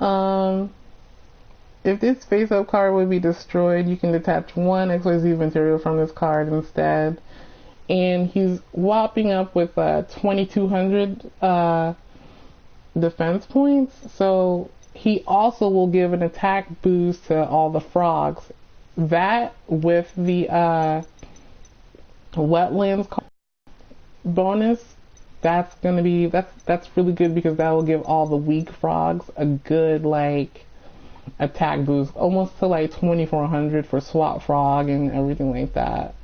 Um, if this face-up card would be destroyed, you can detach one XYZ material from this card instead. And he's whopping up with 2,200 defense points. So he also will give an attack boost to all the frogs. That with the wetlands bonus, that's really good because that will give all the weak frogs a good like attack boost, almost to like 2,400 for swap frog and everything like that.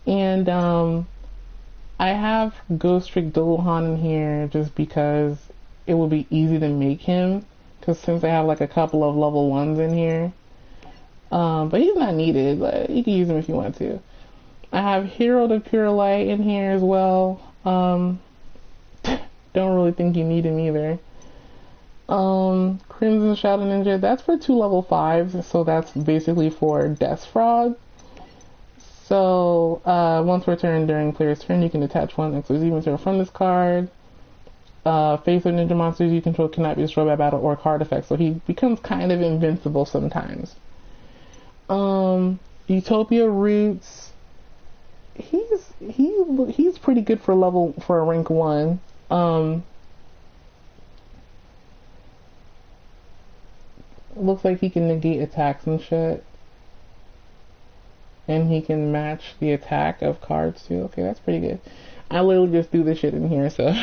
And I have Ghost Trick Dolohan in here just because it will be easy to make him, because since I have like a couple of level 1s in here. But he's not needed, but you can use him if you want to. I have Herald of Pure Light in here as well. Don't really think you need him either. Crimson Shadow Ninja, that's for 2 level 5s, so that's basically for Death Frog. So, once per turn during player's turn, you can detach one XYZ material from this card. Face of Ninja monsters you control cannot be destroyed by battle or card effects, so he becomes kind of invincible sometimes. Utopia Roots, he's pretty good for a rank 1. Looks like he can negate attacks and shit. And he can match the attack of cards too. Okay, that's pretty good. I literally just threw this shit in here, so.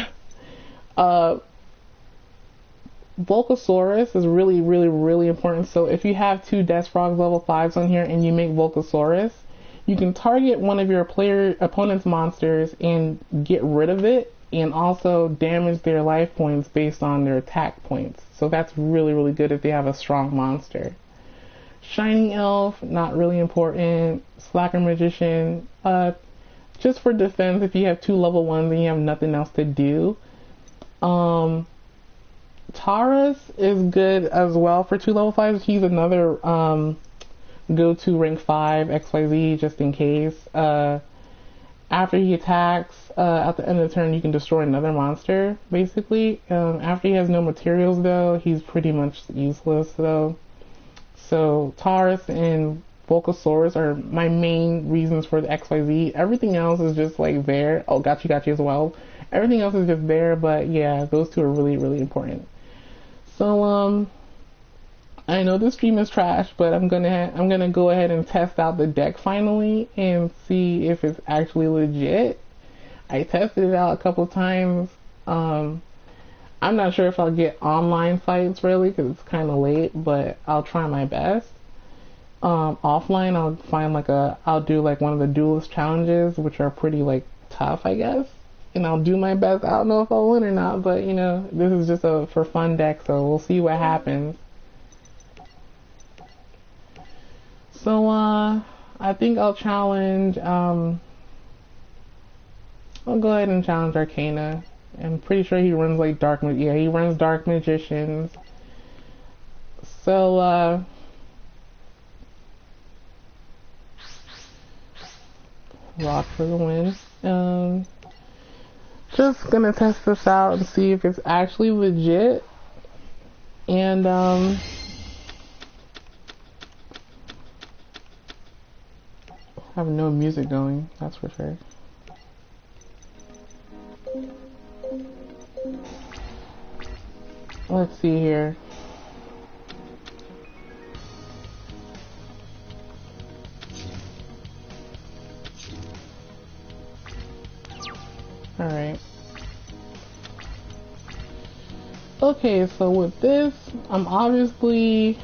Volcasaurus is really, really, really important. So if you have 2 Death Frogs level 5s on here and you make Volcasaurus, you can target one of your opponent's monsters and get rid of it, and also damage their life points based on their attack points. So that's really, really good if they have a strong monster. Shining Elf, not really important. Slacker Magician, just for defense if you have 2 level 1s and you have nothing else to do. Taurus is good as well for 2 level 5s. He's another go-to rank 5 XYZ just in case. After he attacks, at the end of the turn you can destroy another monster, basically. After he has no materials though, he's pretty much useless though. So Taurus and Volcasaurus are my main reasons for the XYZ. Everything else is just like there. Oh, got you as well. Everything else is just there, but yeah, those 2 are really, really important. So I know this stream is trash, but I'm gonna go ahead and test out the deck finally and see if it's actually legit. I tested it out a couple times. I'm not sure if I'll get online fights really because it's kind of late, but I'll try my best. Offline, I'll do like one of the duelist challenges, which are pretty like tough, I guess. And I'll do my best. I don't know if I'll win or not, but you know, this is just a for fun deck, so we'll see what happens. So I think I'll challenge. I'll go ahead and challenge Arcana. I'm pretty sure he runs like he runs Dark Magicians. So rock for the win. Just gonna test this out and see if it's actually legit. And have no music going, that's for sure. Let's see here. Alright. Okay, so with this, I'm obviously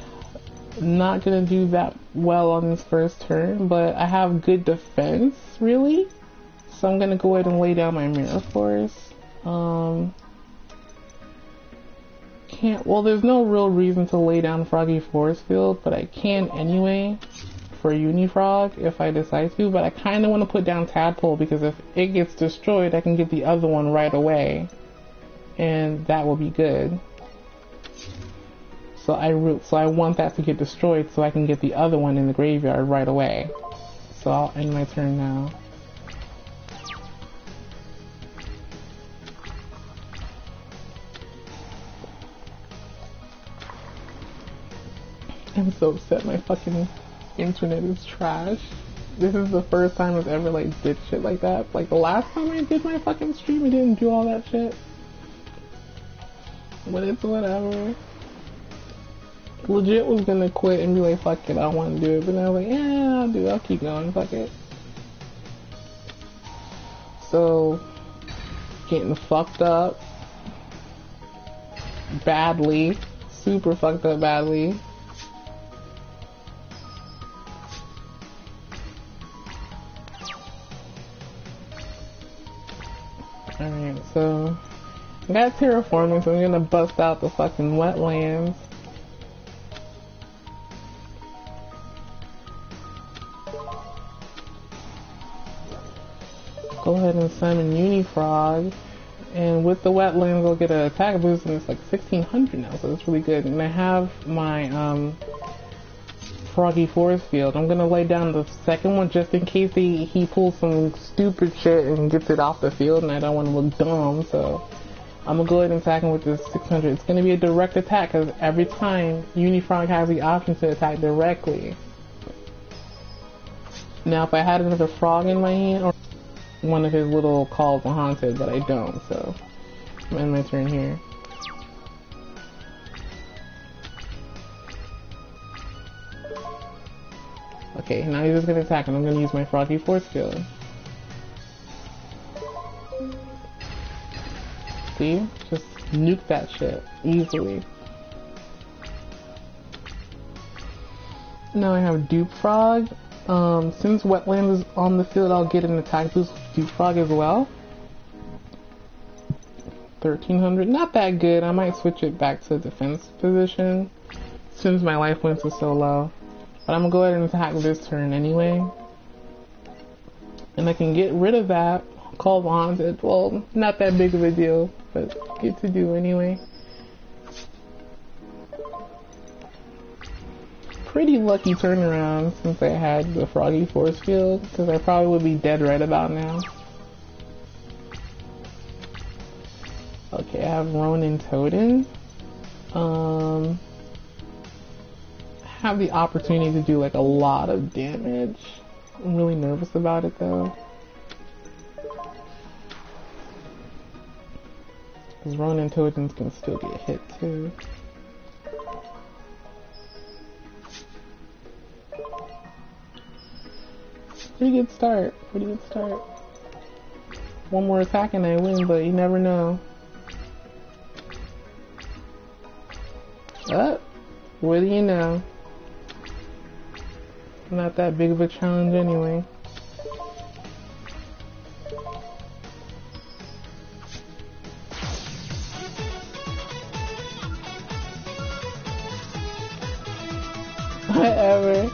not gonna do that well on this first turn, but I have good defense, really. So I'm gonna go ahead and lay down my Mirror Force. Well, there's no real reason to lay down Froggy Force Field, but I can anyway for Unifrog if I decide to, but I kind of want to put down Tadpole because if it gets destroyed, I can get the other one right away, and that will be good. So I want that to get destroyed so I can get the other one in the graveyard right away. So I'll end my turn now. I'm so upset my fucking internet is trash. This is the first time I've ever like did shit like that. Like the last time I did my fucking stream, I didn't do all that shit. But it's whatever. Legit was gonna quit and be like, fuck it, I don't want to do it. But then I was like, yeah, I'll do it. I'll keep going. Fuck it. So, getting fucked up. Badly. Super fucked up badly. Alright, so I got terraforming, so I'm gonna bust out the fucking wetlands. Go ahead and summon Unifrog, and with the wetlands I'll get an attack boost, and it's like 1600 now, so it's really good. And I have my Froggy Force Field. I'm gonna lay down the second one just in case he pulls some stupid shit and gets it off the field, and I don't want to look dumb, so I'm gonna go ahead and attack him with this 600. It's gonna be a direct attack, because every time Unifrog has the option to attack directly. Now if I had another frog in my hand, or one of his little calls are haunted, but I don't, so I'm in my turn here. Okay, now he's just gonna attack, and I'm gonna use my Froggy Force Field. See? Just nuke that shit easily. Now I have Dupe Frog. Since Wetland is on the field, I'll get an attack boost with Dupe Frog as well. 1300, not that good. I might switch it back to defense position since my life points are so low. But I'm gonna go ahead and attack this turn anyway. And I can get rid of that. Call Haunted. Well, not that big of a deal, but get to do anyway. Pretty lucky turnaround since I had the Froggy Force Field, because I probably would be dead right about now. Okay, I have Ronin Totem. Have the opportunity to do like a lot of damage. I'm really nervous about it though. Because Ronin Totems can still get hit too. Pretty good start. Pretty good start. One more attack and I win, but you never know. What do you know? Not that big of a challenge anyway. Whatever.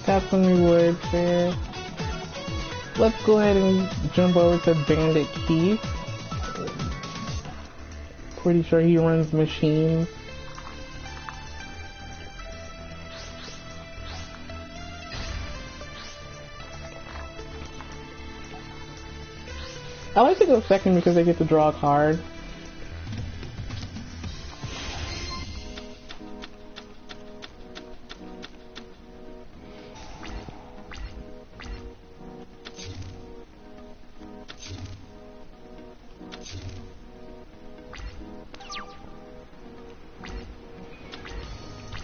Got some rewards there. Let's go ahead and jump over to Bandit Keith. Pretty sure he runs machines. I like to go second because I get to draw a card.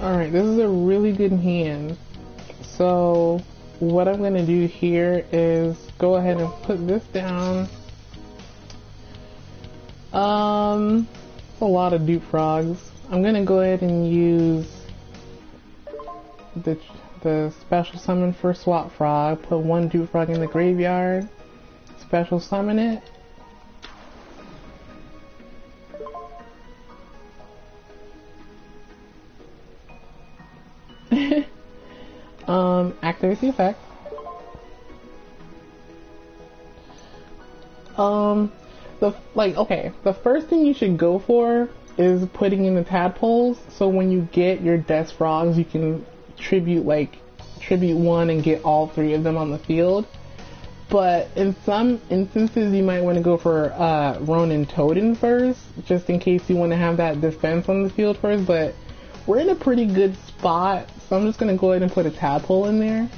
Alright, this is a really good hand. So what I'm going to do here is go ahead and put this down. A lot of Dupe Frogs. I'm going to go ahead and use the special summon for Swap Frog. Put one Dupe Frog in the graveyard. Special summon it. Activate the effect. The first thing you should go for is putting in the tadpoles, so when you get your Death Frogs, you can tribute one and get all three of them on the field. But in some instances, you might want to go for Ronin Totem first, just in case you want to have that defense on the field first. But we're in a pretty good spot, so I'm just gonna go ahead and put a tadpole in there.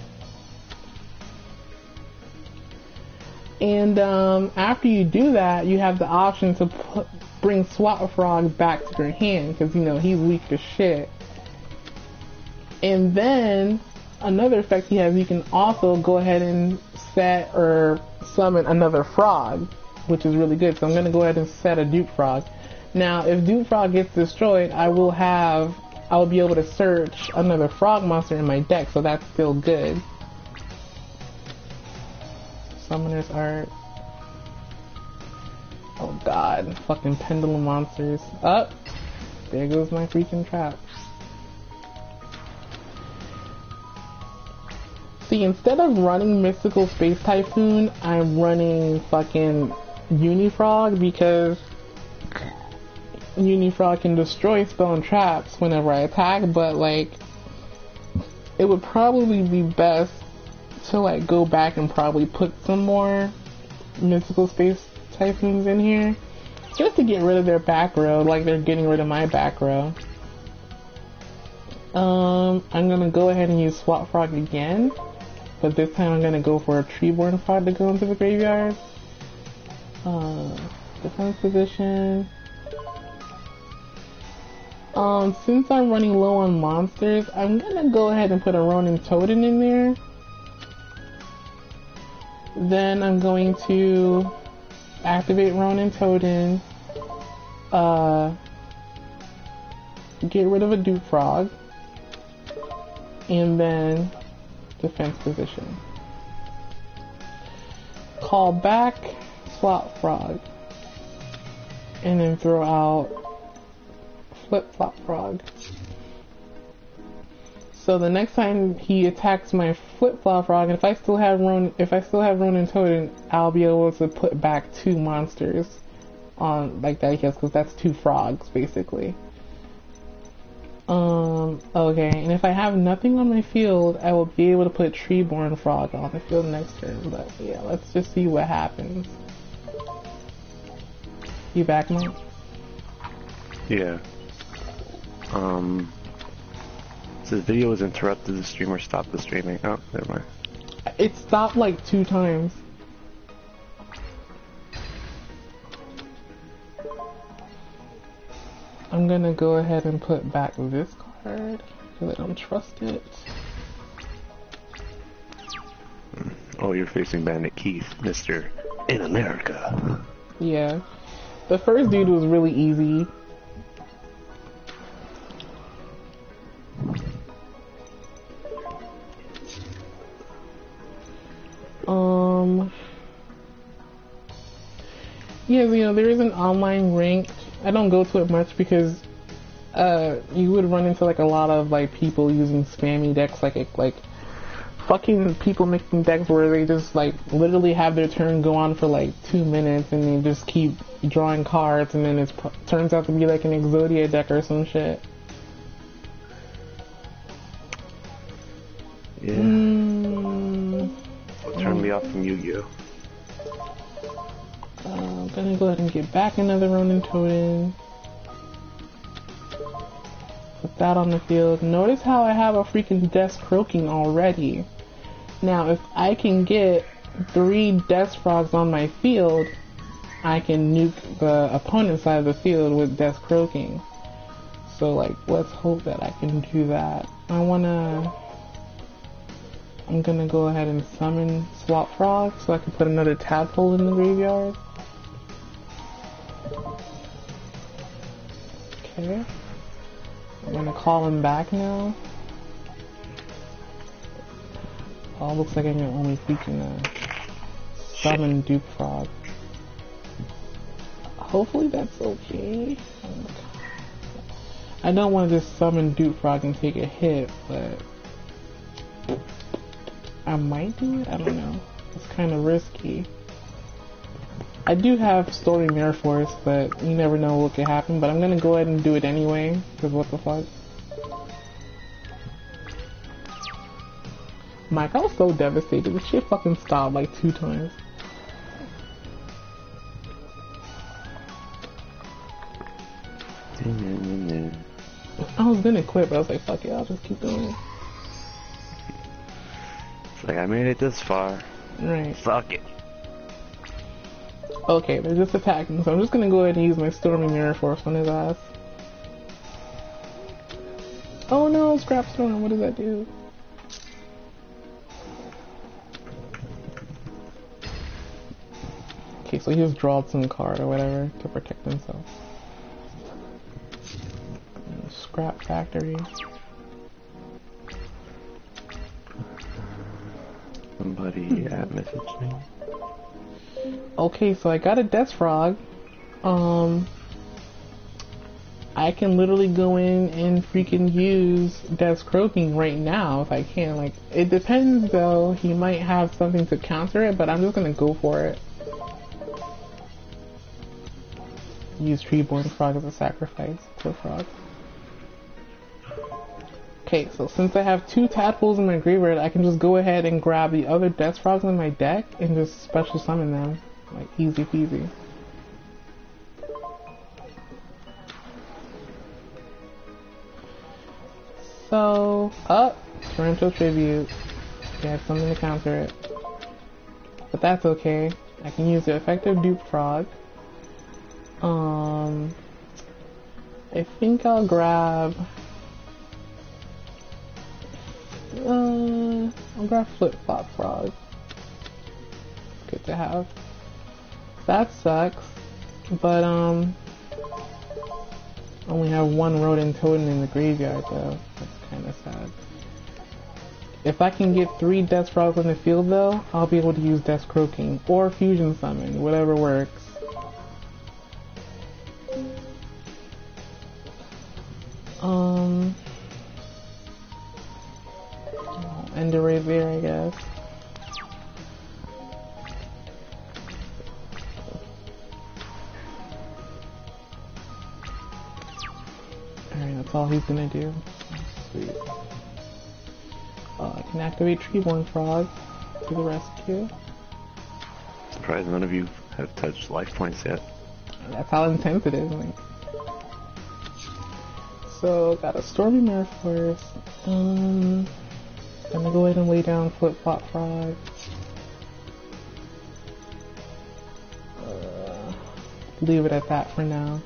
And after you do that, you have the option to bring Swap Frog back to your hand, because you know he's weak as shit. And then another effect he has, you can also go ahead and set or summon another frog, which is really good. So I'm gonna go ahead and set a Duke Frog. Now, if Duke Frog gets destroyed, I will be able to search another frog monster in my deck, so that's still good. Summoner's Art. Oh god, fucking pendulum monsters. Up! There goes my freaking trap. See, instead of running Mystical Space Typhoon, I'm running fucking Unifrog, because Unifrog can destroy spell and traps whenever I attack, but like, it would probably be best to like go back and probably put some more Mystical Space Typhoons in here, just to get rid of their back row, like they're getting rid of my back row. I'm gonna go ahead and use Swap Frog again, but this time I'm gonna go for a Treeborn Frog to go into the graveyard. Defense position. Since I'm running low on monsters, I'm gonna go ahead and put a Ronin Totem in there. Then I'm going to activate Ronin Totem, get rid of a Duke Frog, and then defense position. Call back Swap Frog, and then throw out Flip-Flop Frog. So the next time he attacks my Flip-Flop Frog, and if I still have Ronin Totem, I'll be able to put back 2 monsters on like that, because that's 2 frogs basically. Okay, and if I have nothing on my field, I will be able to put Treeborn Frog on the field next turn. But yeah, let's just see what happens. You back, Mike? Yeah. So the video was interrupted, the streamer stopped the streaming. Oh, never mind. It stopped like 2 times. I'm gonna go ahead and put back this card, because I don't trust it. Oh, you're facing Bandit Keith, Mr. In America. Yeah. The first dude was really easy. Yeah, you know, there is an online rank. I don't go to it much because you would run into like a lot of like people using spammy decks, like fucking people making decks where they just like literally have their turn go on for like 2 minutes and they just keep drawing cards, and then it turns out to be like an Exodia deck or some shit. Yeah. Turn me off from Yu-Gi-Oh! I'm gonna go ahead and get back another Ronin Totem. Put that on the field. Notice how I have a freaking Death Croaking already. Now, if I can get 3 Death Frogs on my field, I can nuke the opponent's side of the field with Death Croaking. So, like, let's hope that I can do that. I'm gonna go ahead and summon Swap Frog so I can put another tadpole in the graveyard. Okay. I'm gonna call him back now. Oh, looks like I can only freaking summon Duke Frog. Hopefully that's okay. I don't want to just summon Duke Frog and take a hit, but I might do it? I don't know. It's kind of risky. I do have Storming Air Force, but you never know what could happen. But I'm gonna go ahead and do it anyway, because what the fuck? Mike, I was so devastated. This shit fucking stopped like 2 times. I was gonna quit, but I was like, fuck it, I'll just keep going. It's like, I made it this far. Right. Fuck it. Okay, they're just attacking, so I'm just gonna go ahead and use my Stormy Mirror Force on his ass. Oh no, Scrap Storm, what does that do? Okay, so he just drawed some card or whatever to protect himself. Scrap Factory. Somebody messaged me. Okay, so I got a Death Frog. I can literally go in and freaking use Death's Croaking right now if I can. Like, it depends though. He might have something to counter it, but I'm just gonna go for it. Use Treeborn Frog as a sacrifice to a frog. Okay, so since I have 2 tadpoles in my graveyard, I can just go ahead and grab the other Death Frogs in my deck and just special summon them. Like, easy peasy. So, Torrential Tribute. Okay, I have something to counter it. But that's okay. I can use the effective Dupe Frog. I think I'll grab... I'll grab Flip Flop Frog. Good to have. That sucks. But, only have 1 Rodent Totem in the graveyard though. That's kinda sad. If I can get 3 Death Frogs on the field though, I'll be able to use Death Croaking or Fusion Summon, whatever works. End it right there, I guess. Alright, that's all he's gonna do. Sweet. I can activate Treeborn Frog to the rescue. Surprised none of you have touched life points yet. That's how intense it is. Like. So, got a Stormy Mirror Force. Gonna go ahead and lay down Flip Flop Frog. Leave it at that for now.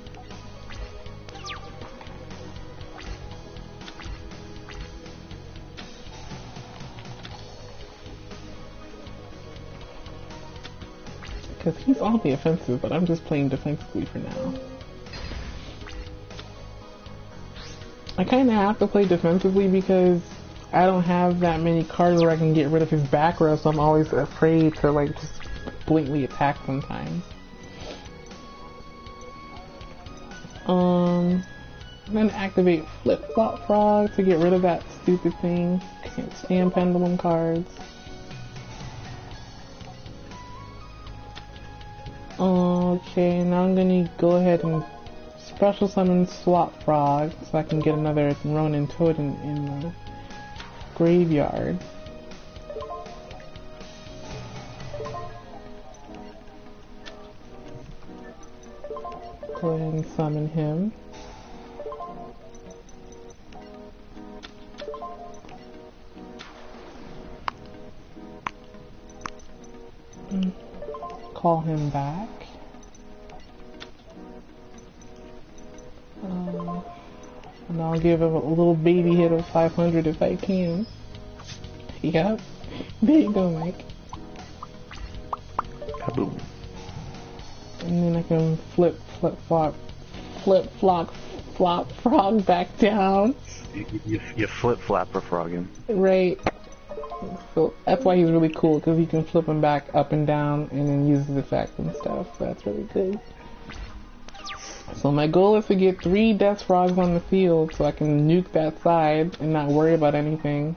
Because he's on the offensive, but I'm just playing defensively for now. I kind of have to play defensively because I don't have that many cards where I can get rid of his back row, so I'm always afraid to like just blatantly attack sometimes. I'm gonna activate Flip Flop Frog to get rid of that stupid thing. Can't stand pendulum cards. Okay, now I'm gonna go ahead and special summon Swap Frog so I can get another Ronin Totem in the graveyard. Go ahead and summon him. Call him back. And I'll give him a little baby hit of 500 if I can. Yep. There you go, Mike. Kaboom. And then I can flip flop frog back down. You flip flapper frog him. Right. So that's why he's really cool, because he can flip him back up and down and then use his effect and stuff. So that's really good. So my goal is to get 3 Death Frogs on the field so I can nuke that side and not worry about anything.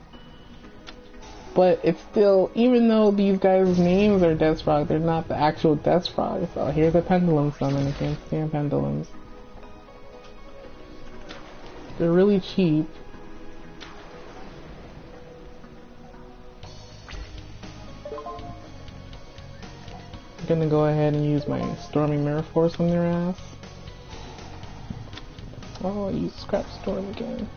But it's still, even though these guys' names are Death Frog, they're not the actual Death Frog. So here's a Pendulum Summon. I can't stand pendulums. They're really cheap. I'm gonna go ahead and use my Stormy Mirror Force on their ass. Oh, use Scrap Storm again.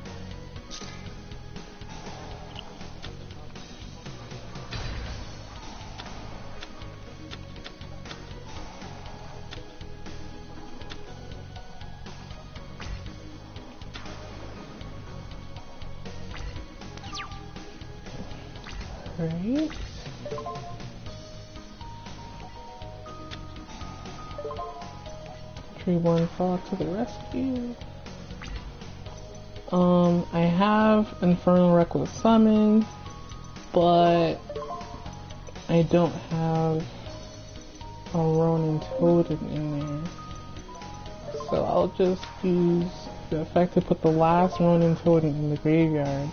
Right. Treeborn Frog to the rescue. I have Infernal Reckless Summon, but I don't have a Ronin Totem in there. So I'll just use the effect to put the last Ronin Totem in the graveyard.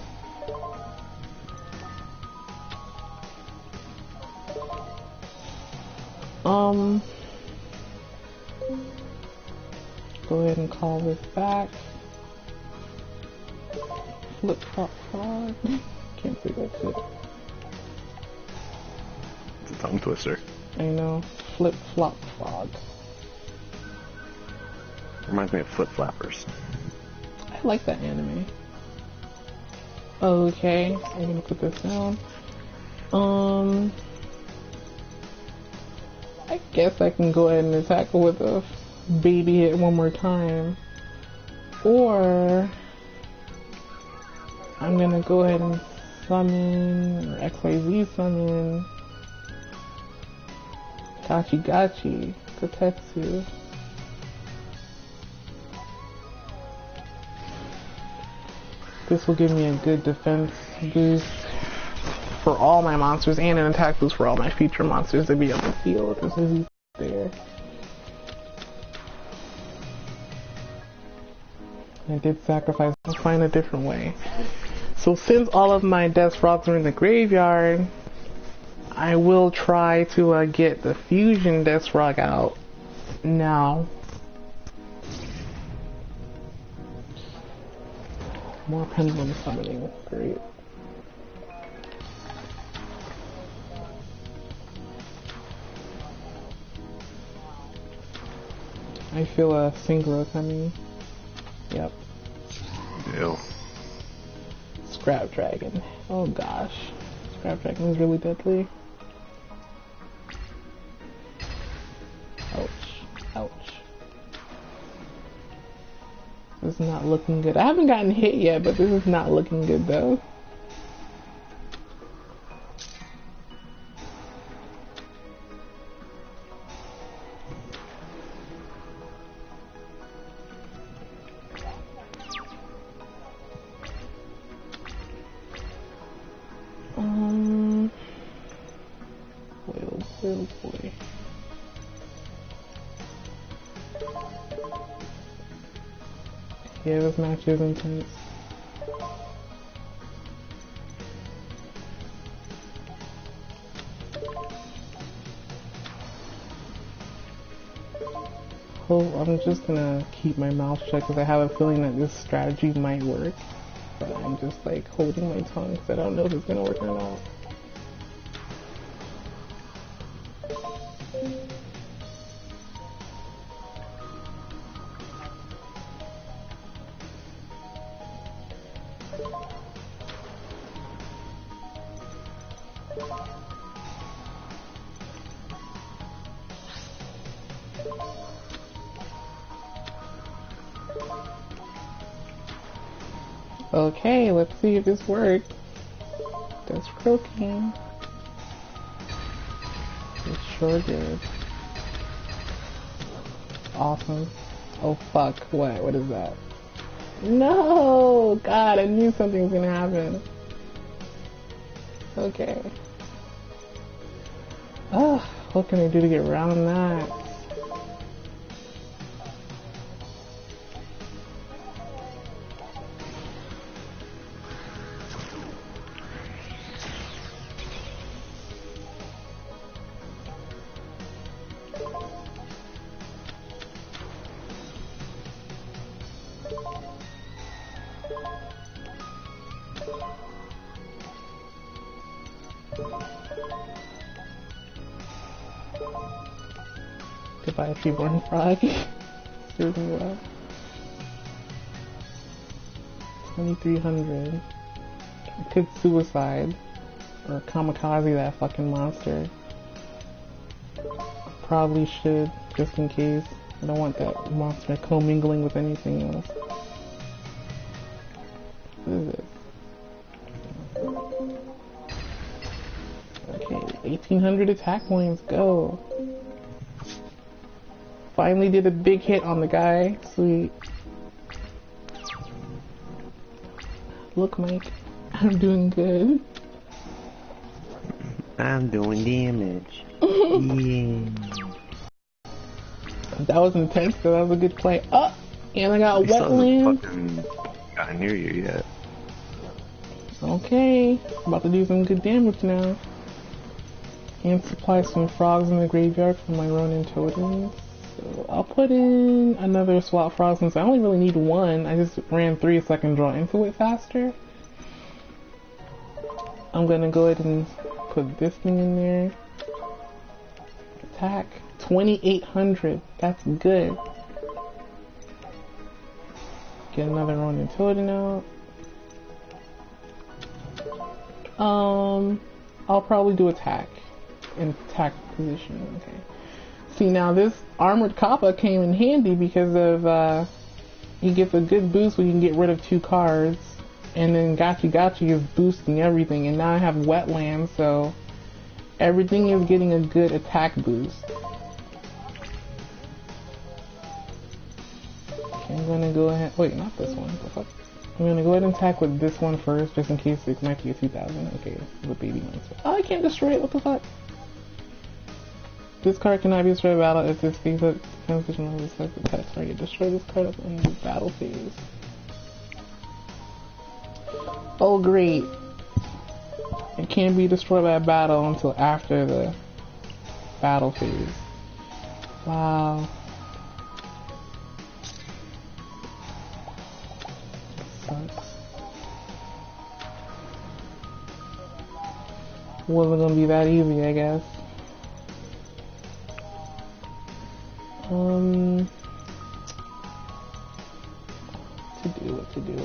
Go ahead and call this back. Flip flop frog. Can't say that shit. It's a tongue twister. I know. Flip flop frog. Reminds me of Flip Flappers. I like that anime. Okay, I'm gonna put this down. I guess I can go ahead and attack with a baby hit one more time. Or I'm gonna go ahead and summon, or XYZ summon Gachi Gachi Kotetsu. This will give me a good defense boost for all my monsters and an attack boost for all my future monsters to be on the field. This is there. I did sacrifice. I'll find a different way. So since all of my Death Frogs are in the graveyard, I will try to get the Fusion Death Frog out now. More pendulum summoning. Great. I feel a synchro coming. Yep. Ew. Scrap Dragon. Oh gosh. Scrap Dragon is really deadly. Ouch. Ouch. This is not looking good. I haven't gotten hit yet, but this is not looking good though. Oh boy. Yeah, this match is intense. Oh, I'm just gonna keep my mouth shut because I have a feeling that this strategy might work. But I'm just like holding my tongue because I don't know if it's gonna work or not. Okay, let's see if this works. That's croaking. It sure did. Awesome. Oh fuck, what? What is that? No! God, I knew something was gonna happen. Okay. Ugh, what can I do to get around that? Goodbye, Treeborn Frog. Serves me well. 2300. I could suicide or kamikaze that fucking monster. Probably should, just in case. I don't want that monster commingling with anything else. What is this? Okay, 1800 attack points, go. Finally did a big hit on the guy, sweet. Look, Mike, I'm doing good. I'm doing damage. Yeah. That was intense, though. That was a good play. Oh, and I got wetlands. wetlands. Got near you yet? Okay, about to do some good damage now. And supply some frogs in the graveyard for my Ronin totems. So I'll put in another swap frog since I only really need one. I just ran 3 so I can draw into it faster. I'm gonna go ahead and put this thing in there. Attack 2800. That's good. Get another Ronin totem out. I'll probably do attack in attack position. Okay. See, now this armored kappa came in handy because of he gets a good boost when you can get rid of 2 cards, and then Gachi is boosting everything, and now I have wetlands, so everything is getting a good attack boost. Okay, I'm gonna go ahead. Wait, not this one. What the fuck? I'm gonna go ahead and attack with this one first, just in case it might be a 2000. Okay, the baby monster. Oh, I can't destroy it. What the fuck? This card cannot be destroyed by battle if this stays up. Transition of the selected text target. Destroy this card up in the battle phase. Oh, great. It can't be destroyed by battle until after the battle phase. Wow. Sucks. Wasn't gonna be that easy, I guess. What to do. I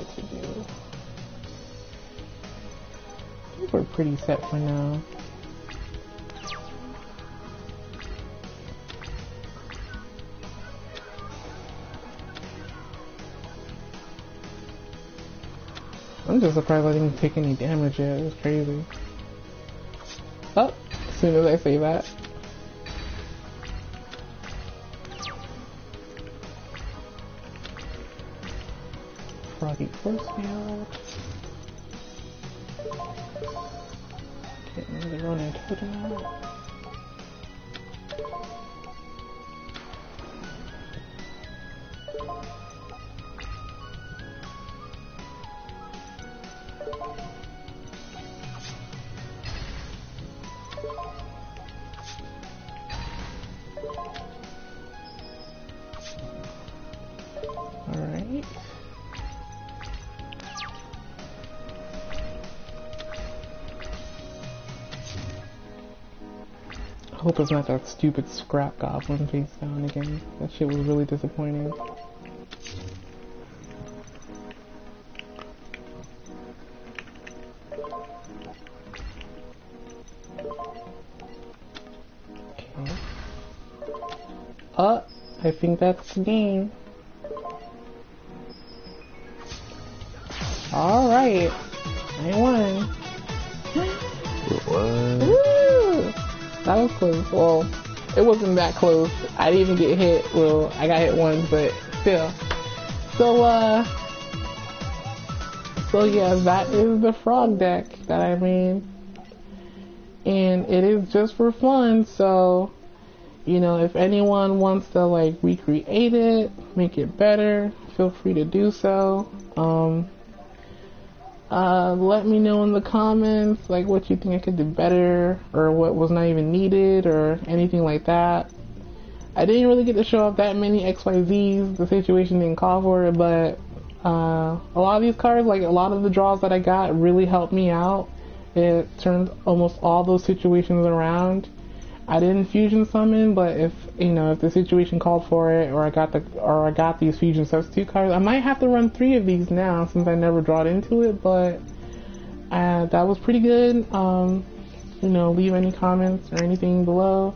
think we're pretty set for now. I'm just surprised I didn't take any damage yet. It was crazy. Oh, as soon as I say that. Froggy force field. Get another Ronin totem out. Alright. I hope it's not that stupid scrap goblin face down again. That shit was really disappointing. Okay. I think that's the game. Alright. I won. What? Woo! That was close. Well, it wasn't that close. I didn't even get hit. Well, I got hit once, but still. So yeah, that is the frog deck that I made. And it is just for fun, so, you know, if anyone wants to, like, recreate it, make it better, feel free to do so. Let me know in the comments, like, what you think I could do better, or what was not even needed, or anything like that. I didn't really get to show off that many XYZs, the situation didn't call for it, but, a lot of these cards, like, a lot of the draws that I got really helped me out. It turned almost all those situations around. I didn't fusion summon, but if if the situation called for it, or I got these fusion substitute cards, I might have to run 3 of these now since I never drawed into it. But that was pretty good. Leave any comments or anything below.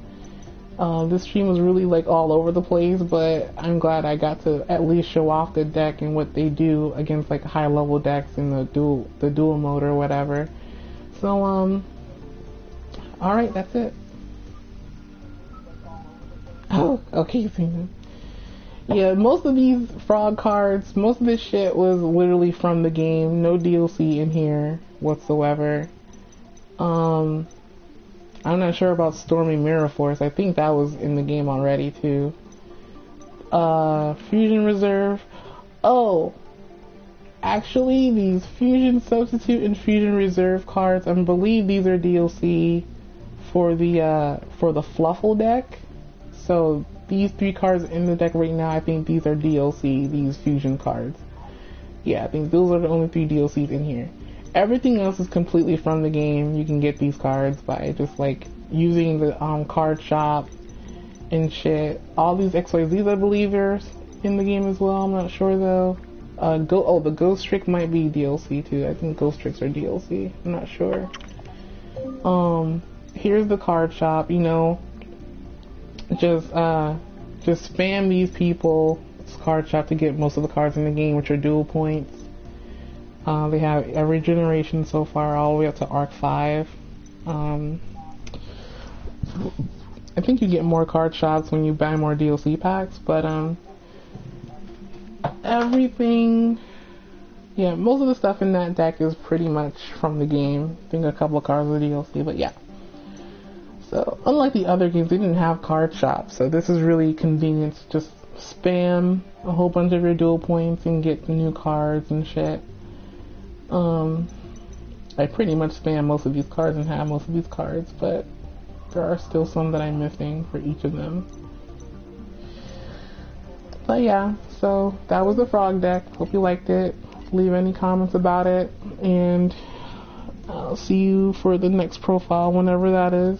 This stream was really like all over the place, but I'm glad I got to at least show off the deck and what they do against like high level decks in the dual mode or whatever. So alright, that's it. Oh, okay, so yeah, most of these frog cards, most of this shit was literally from the game. No DLC in here whatsoever. I'm not sure about Stormy Mirror Force. I think that was in the game already too. Fusion Reserve. Oh, actually, these Fusion Substitute and Fusion Reserve cards, I believe these are DLC for the Fluffle deck. So these 3 cards in the deck right now, I think these are DLC. These Fusion cards. Yeah, I think those are the only 3 DLCs in here. Everything else is completely from the game. You can get these cards by just like using the card shop and shit. All these XYZs, I believe, are in the game as well. I'm not sure though. The Ghost Trick might be DLC too. I think Ghost Tricks are DLC. I'm not sure. Here's the card shop. Just spam these people's card shop to get most of the cards in the game, which are dual points. They have every generation so far, all the way up to Arc 5. I think you get more card shops when you buy more DLC packs, but everything, yeah, most of the stuff in that deck is pretty much from the game. I think a couple of cards are DLC, but yeah. So, unlike the other games, they didn't have card shops, so this is really convenient to just spam a whole bunch of your dual points and get the new cards and shit. I pretty much spam most of these cards and have most of these cards, but there are still some that I'm missing for each of them. But yeah, so that was the frog deck. Hope you liked it. Leave any comments about it, and I'll see you for the next profile whenever that is.